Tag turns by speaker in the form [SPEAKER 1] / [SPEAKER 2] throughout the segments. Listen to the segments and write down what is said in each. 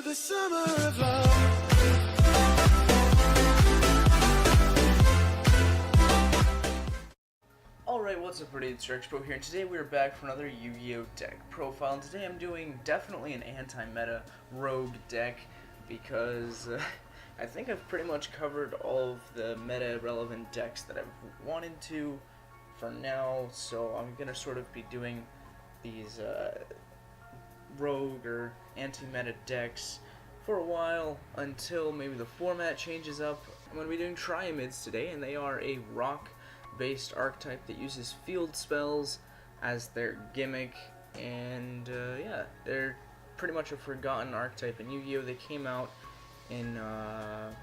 [SPEAKER 1] the summer of love.
[SPEAKER 2] Alright, what's up, everybody? It's Archetype here, and today we're back for another Yu-Gi-Oh! Deck profile, and today I'm doing definitely an anti-meta rogue deck, because I think I've pretty much covered all of the meta-relevant decks that I've wanted to for now, so I'm going to sort of be doing these rogue or anti-meta decks for a while, until maybe the format changes up. I'm going to be doing Triamids today, and they are a rock-based archetype that uses field spells as their gimmick, and yeah, they're pretty much a forgotten archetype in Yu-Gi-Oh! They came out in,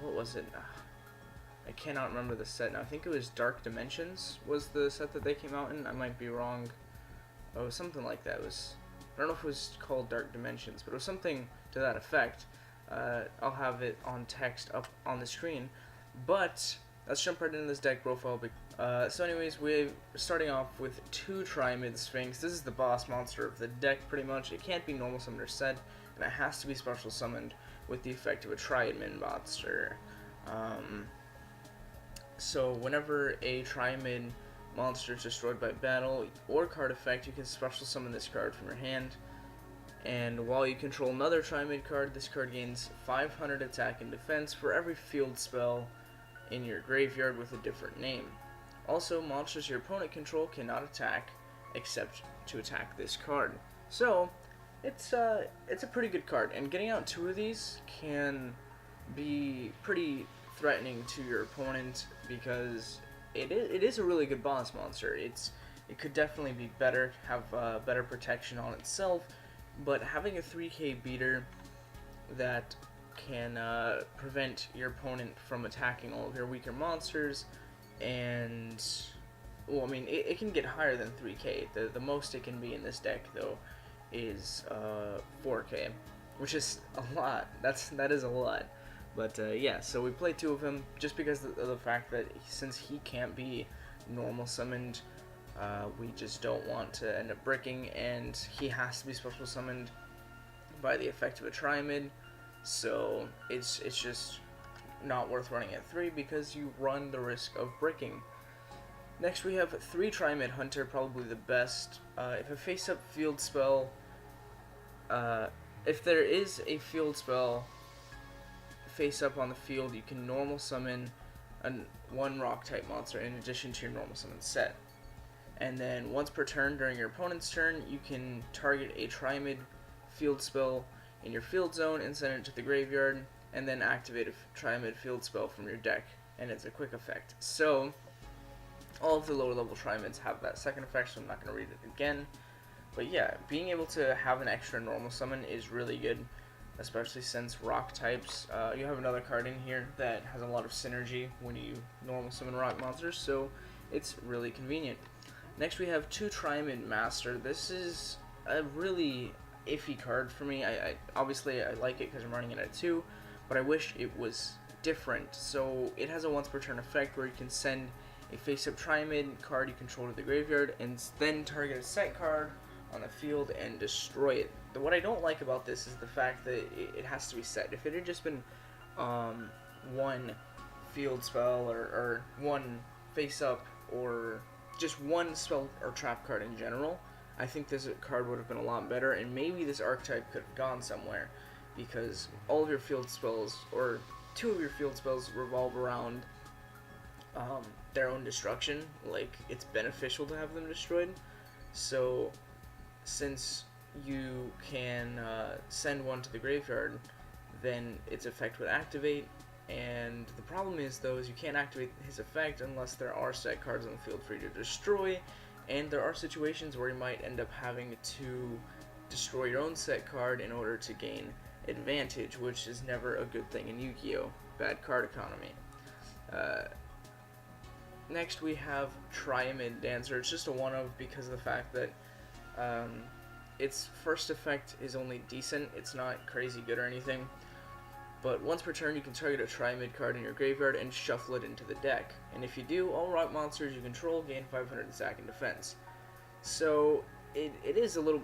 [SPEAKER 2] what was it? I cannot remember the set now. I think it was Dark Dimensions was the set that they came out in. I might be wrong. Oh, something like that. It was, I don't know if it was called Dark Dimensions, but it was something to that effect. I'll have it on text up on the screen, but let's jump right into this deck profile. So anyways, we're starting off with two Triamid Sphinx. This is the boss monster of the deck, pretty much. It can't be normal summoned or set, and it has to be special summoned with the effect of a Triamid monster. So whenever a Triamid monster is destroyed by battle or card effect, you can special summon this card from your hand. And while you control another Triamid card, this card gains 500 attack and defense for every field spell in your graveyard with a different name. Also, monsters your opponent control cannot attack except to attack this card. So, it's a pretty good card, and getting out two of these can be pretty threatening to your opponent, because it is a really good boss monster. It could definitely be better, have better protection on itself, but having a 3k beater that can prevent your opponent from attacking all of your weaker monsters, and well, I mean, it can get higher than 3k. The most it can be in this deck, though, is 4k, which is a lot. That is a lot. But yeah, so we play two of him just because of the fact that since he can't be normal summoned, we just don't want to end up bricking, and he has to be special summoned by the effect of a Triamid. So it's just not worth running at 3 because you run the risk of bricking. Next we have 3 Triamid Hunter, probably the best. If a face-up field spell, if there is a field spell face up on the field, you can normal summon one rock type monster in addition to your normal summon set. And then once per turn during your opponent's turn, you can target a Triamid field spell in your field zone and send it to the graveyard, and then activate a Triamid field spell from your deck, and it's a quick effect. So all of the lower level Triamids have that second effect, so I'm not going to read it again. But yeah, being able to have an extra normal summon is really good, especially since rock types. You have another card in here that has a lot of synergy when you normal summon rock monsters, so it's really convenient. Next we have 2 Triamid Master. This is a really iffy card for me. Obviously I like it because I'm running it at 2, but I wish it was different. So it has a once per turn effect where you can send a face-up Triamid card you control to the graveyard, and then target a set card on the field and destroy it. What I don't like about this is the fact that it has to be set. If it had just been one field spell or one face-up or just one spell or trap card in general, I think this card would have been a lot better, and maybe this archetype could have gone somewhere, because all of your field spells, or 2 of your field spells, revolve around their own destruction. Like, it's beneficial to have them destroyed. So since you can send one to the graveyard, then its effect would activate. And the problem is, though, is you can't activate his effect unless there are set cards on the field for you to destroy, and there are situations where you might end up having to destroy your own set card in order to gain advantage, which is never a good thing in Yu-Gi-Oh! Bad card economy. Next we have Triamid Dancer. It's just a one-of because of the fact that its first effect is only decent. It's not crazy good or anything. But once per turn, you can target a Triamid card in your graveyard and shuffle it into the deck. And if you do, all rock monsters you control gain 500 attack and defense. So it is a little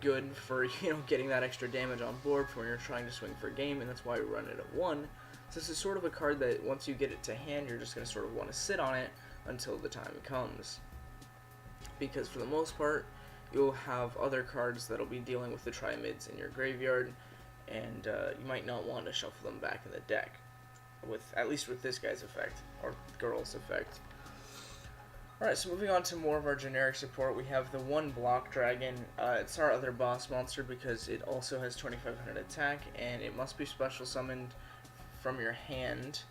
[SPEAKER 2] good for, you know, getting that extra damage on board for when you're trying to swing for a game, and that's why we run it at 1. So this is sort of a card that once you get it to hand, you're just going to sort of want to sit on it until the time comes. Because for the most part, you'll have other cards that'll be dealing with the Triamids in your graveyard, and you might not want to shuffle them back in the deck, at least with this guy's effect, or girl's effect. Alright, so moving on to more of our generic support, we have the 1 block dragon. It's our other boss monster because it also has 2500 attack, and it must be special summoned from your hand,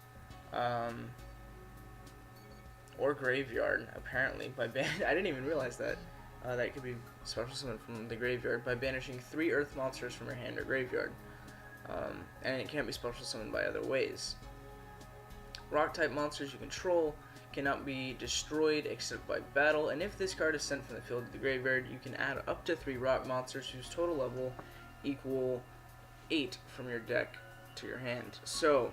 [SPEAKER 2] or graveyard, apparently, by I didn't even realize that. That it could be special summoned from the graveyard by banishing 3 earth monsters from your hand or graveyard. And it can't be special summoned by other ways. Rock type monsters you control cannot be destroyed except by battle, and if this card is sent from the field to the graveyard, you can add up to 3 rock monsters whose total level equal 8 from your deck to your hand. So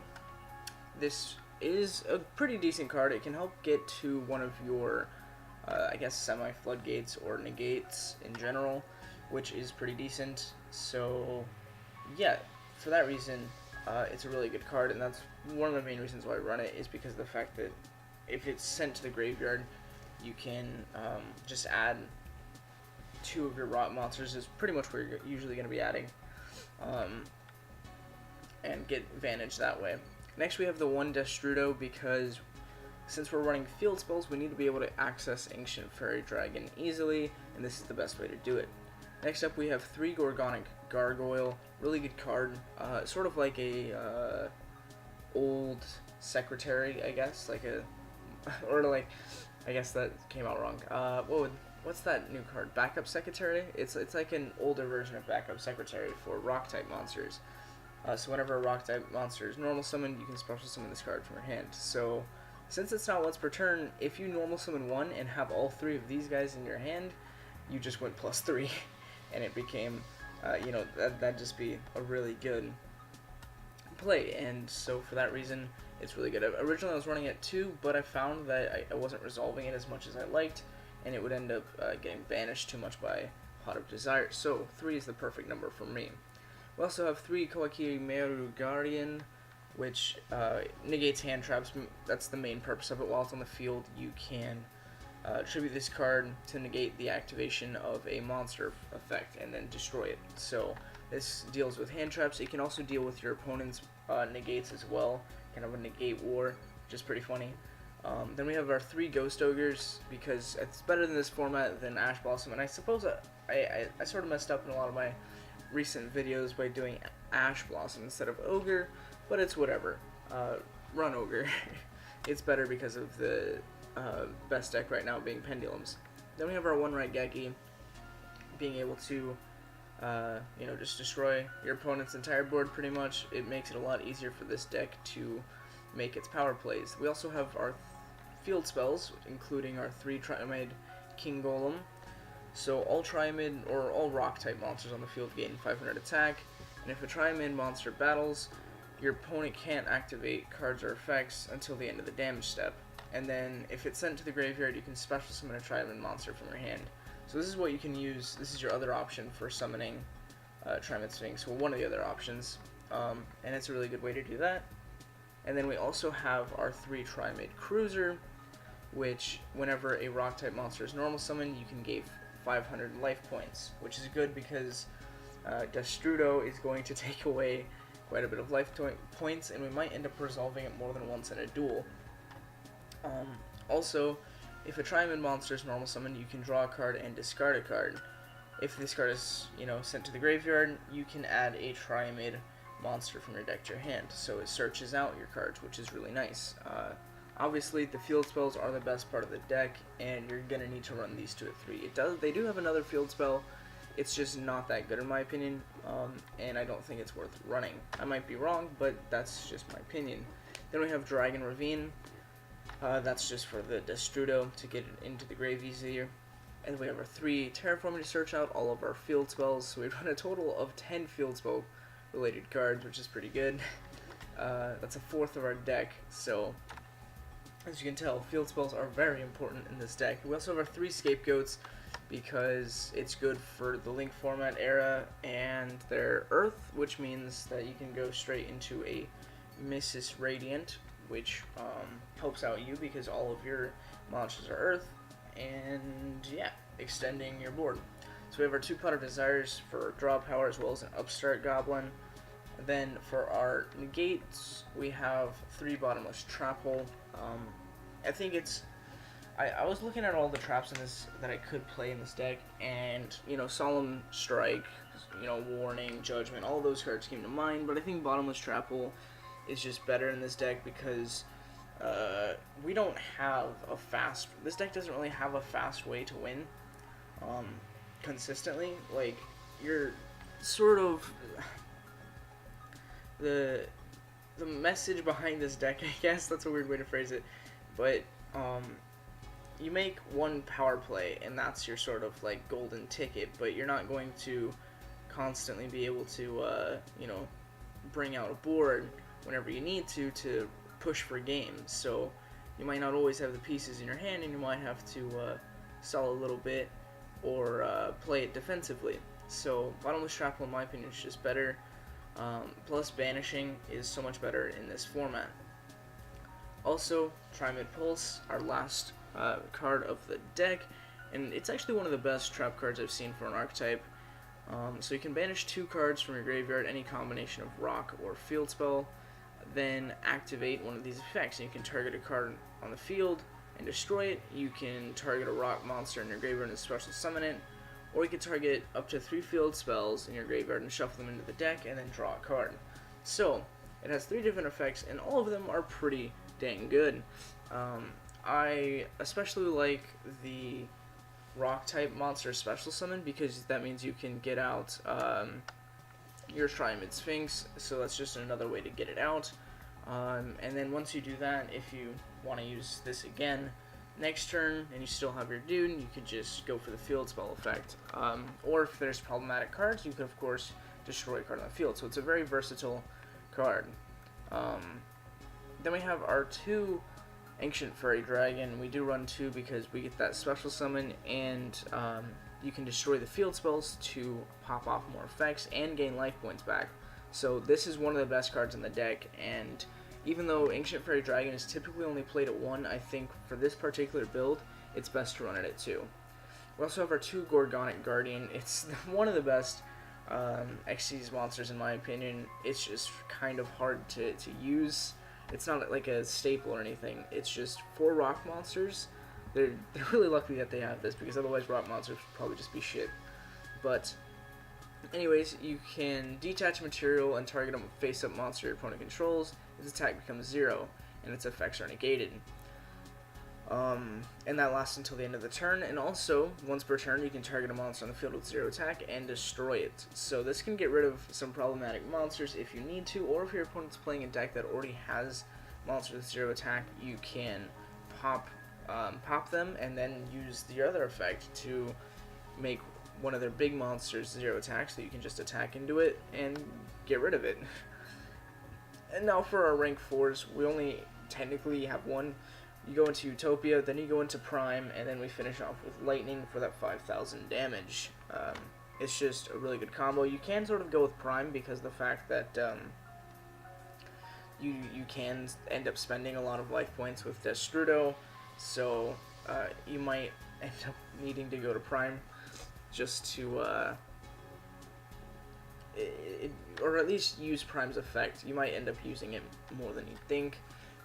[SPEAKER 2] this is a pretty decent card. It can help get to one of your I guess semi-floodgates or negates in general, which is pretty decent. So yeah, for that reason, it's a really good card, and that's one of the main reasons why I run it, is because of the fact that if it's sent to the graveyard, you can just add 2 of your rock monsters, is pretty much where you're usually going to be adding, and get advantage that way. Next we have the 1 Destrudo, because since we're running field spells, we need to be able to access Ancient Fairy Dragon easily, and this is the best way to do it. Next up we have 3 Gorgonic Gargoyle, really good card, sort of like a old secretary, I guess, like a, or like, I guess that came out wrong. What's that new card? Backup Secretary? It's like an older version of Backup Secretary for rock type monsters. So whenever a rock type monster is normal summoned, you can special summon this card from your hand. So since it's not once per turn, if you normal summon 1 and have all 3 of these guys in your hand, you just went +3, and it became, you know, that'd just be a really good play. And so for that reason, it's really good. Originally I was running at 2, but I found that I wasn't resolving it as much as I liked, and it would end up getting banished too much by Pot of Desire. So 3 is the perfect number for me. We also have 3 Kawakiri Meru Guardian, which negates hand traps. That's the main purpose of it. While it's on the field, you can tribute this card to negate the activation of a monster effect and then destroy it. So this deals with hand traps. It can also deal with your opponent's negates as well, kind of a negate war, which is pretty funny. Then we have our 3 Ghost Ogres, because it's better than this format than Ash Blossom, and I suppose I sort of messed up in a lot of my recent videos by doing Ash Blossom instead of Ogre, but it's whatever. Run Ogre. It's better because of the best deck right now being Pendulums. Then we have our 1 Raigeki, being able to you know, just destroy your opponent's entire board pretty much. It makes it a lot easier for this deck to make its power plays. We also have our field spells, including our 3 Triamid King Golem. So all Triamid, or all rock type monsters on the field gain 500 attack, and if a Triamid monster battles, your opponent can't activate cards or effects until the end of the damage step. And then if it's sent to the graveyard, you can special summon a Triamid monster from your hand. So this is what you can use. This is your other option for summoning Triamid Sphinx, well, one of the other options, and it's a really good way to do that. And then we also have our 3 Triamid Cruiser, which whenever a rock type monster is normal summoned, you can gain 500 life points, which is good because Destrudo is going to take away quite a bit of life points, and we might end up resolving it more than once in a duel. Also, if a Triamid monster is normal summoned, you can draw a card and discard a card. If this card is, you know, sent to the graveyard, you can add a Triamid monster from your deck to your hand, so it searches out your cards, which is really nice. Obviously, the field spells are the best part of the deck, and you're gonna need to run these 2 at 3. They do have another field spell. It's just not that good in my opinion, and I don't think it's worth running. I might be wrong, but that's just my opinion. Then we have Dragon Ravine. That's just for the Destrudo to get it into the grave easier. And we have our 3 Terraforming to search out all of our field spells. So we run a total of 10 field spell related cards, which is pretty good. That's a 1/4 of our deck, so as you can tell, field spells are very important in this deck. We also have our 3 Scapegoats, because it's good for the Link format era, and they're Earth, which means that you can go straight into a Mrs. Radiant, which helps out you because all of your monsters are Earth, and yeah, extending your board. So we have our 2 Pot of Desires for draw power as well as an Upstart Goblin. Then for our negates, we have 3 Bottomless Trap Hole. I think it's... I was looking at all the traps in this that I could play in this deck, and, you know, Solemn Strike, you know, Warning, Judgment, all those cards came to mind, but I think Bottomless Trap Hole is just better in this deck because we don't have a fast... This deck doesn't really have a fast way to win consistently. Like, you're sort of... The message behind this deck, I guess, that's a weird way to phrase it, but you make one power play, and that's your sort of, like, golden ticket, but you're not going to constantly be able to, you know, bring out a board whenever you need to push for games. So you might not always have the pieces in your hand, and you might have to stall a little bit or play it defensively. So Bottomless Trap Hole, in my opinion, is just better. Plus Banishing is so much better in this format. Also, Triamid Pulse, our last card of the deck, and it's actually one of the best trap cards I've seen for an archetype. So you can banish 2 cards from your graveyard, any combination of rock or field spell, then activate one of these effects. And you can target a card on the field and destroy it. You can target a rock monster in your graveyard and special summon it, or you can target up to 3 field spells in your graveyard and shuffle them into the deck and then draw a card. So it has 3 different effects, and all of them are pretty dang good. I especially like the rock type monster special summon because that means you can get out your Triamid Sphinx, so that's just another way to get it out. And then once you do that, if you want to use this again next turn and you still have your dude, you could just go for the field spell effect. Or if there's problematic cards, you could of course destroy a card on the field. So it's a very versatile card. Then we have our 2 Ancient Fairy Dragon. We do run 2 because we get that special summon, and you can destroy the field spells to pop off more effects and gain life points back. So this is one of the best cards in the deck, and even though Ancient Fairy Dragon is typically only played at 1, I think for this particular build, it's best to run it at 2. We also have our 2 Gorgonic Guardian. It's one of the best Xyz monsters in my opinion. It's just kind of hard to use. It's not like a staple or anything. It's just 4 rock monsters. They're really lucky that they have this, because otherwise rock monsters would probably just be shit. But anyways, you can detach material and target a face-up monster your opponent controls. Its attack becomes 0, and its effects are negated. And that lasts until the end of the turn, and also, once per turn, you can target a monster on the field with 0 attack and destroy it. So this can get rid of some problematic monsters if you need to, or if your opponent's playing a deck that already has monsters with 0 attack, you can pop them and then use the other effect to make one of their big monsters 0 attack, so you can just attack into it and get rid of it. And now for our rank 4s, we only technically have 1. You go into Utopia, then you go into Prime, and then we finish off with Lightning for that 5,000 damage. It's just a really good combo. You can sort of go with Prime because of the fact that you can end up spending a lot of life points with Destrudo, so you might end up needing to go to Prime just to, or at least use Prime's effect. You might end up using it more than you think.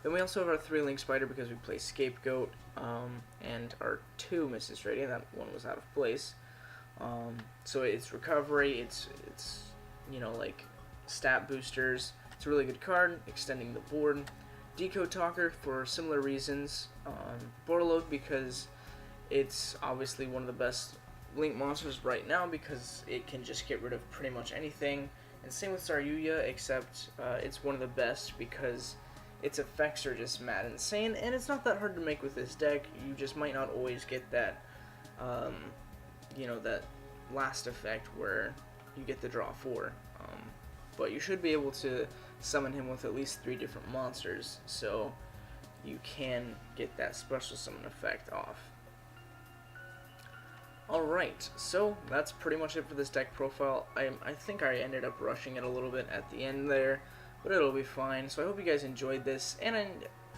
[SPEAKER 2] Then we also have our 3 Link Spider because we play Scapegoat, and our 2 Mrs. Radiant. That one was out of place. So it's recovery, it's you know, like stat boosters. It's a really good card, extending the board. Decode Talker for similar reasons. Borderload because it's obviously one of the best Link monsters right now because it can just get rid of pretty much anything. And same with Saryuya, except it's one of the best because its effects are just mad insane, and it's not that hard to make with this deck. You just might not always get that, you know, that last effect where you get the draw 4. But you should be able to summon him with at least 3 different monsters, so you can get that special summon effect off. Alright, so that's pretty much it for this deck profile. I think I ended up rushing it a little bit at the end there, but it'll be fine. So I hope you guys enjoyed this, and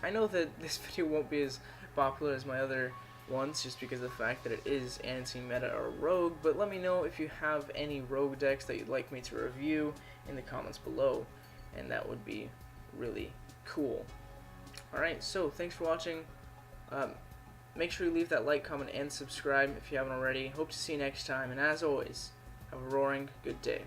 [SPEAKER 2] I know that this video won't be as popular as my other ones just because of the fact that it is anti meta or rogue, but let me know if you have any rogue decks that you'd like me to review in the comments below, and that would be really cool. Alright, so thanks for watching. Make sure you leave that like, comment, and subscribe if you haven't already. Hope to see you next time, and as always, have a roaring good day.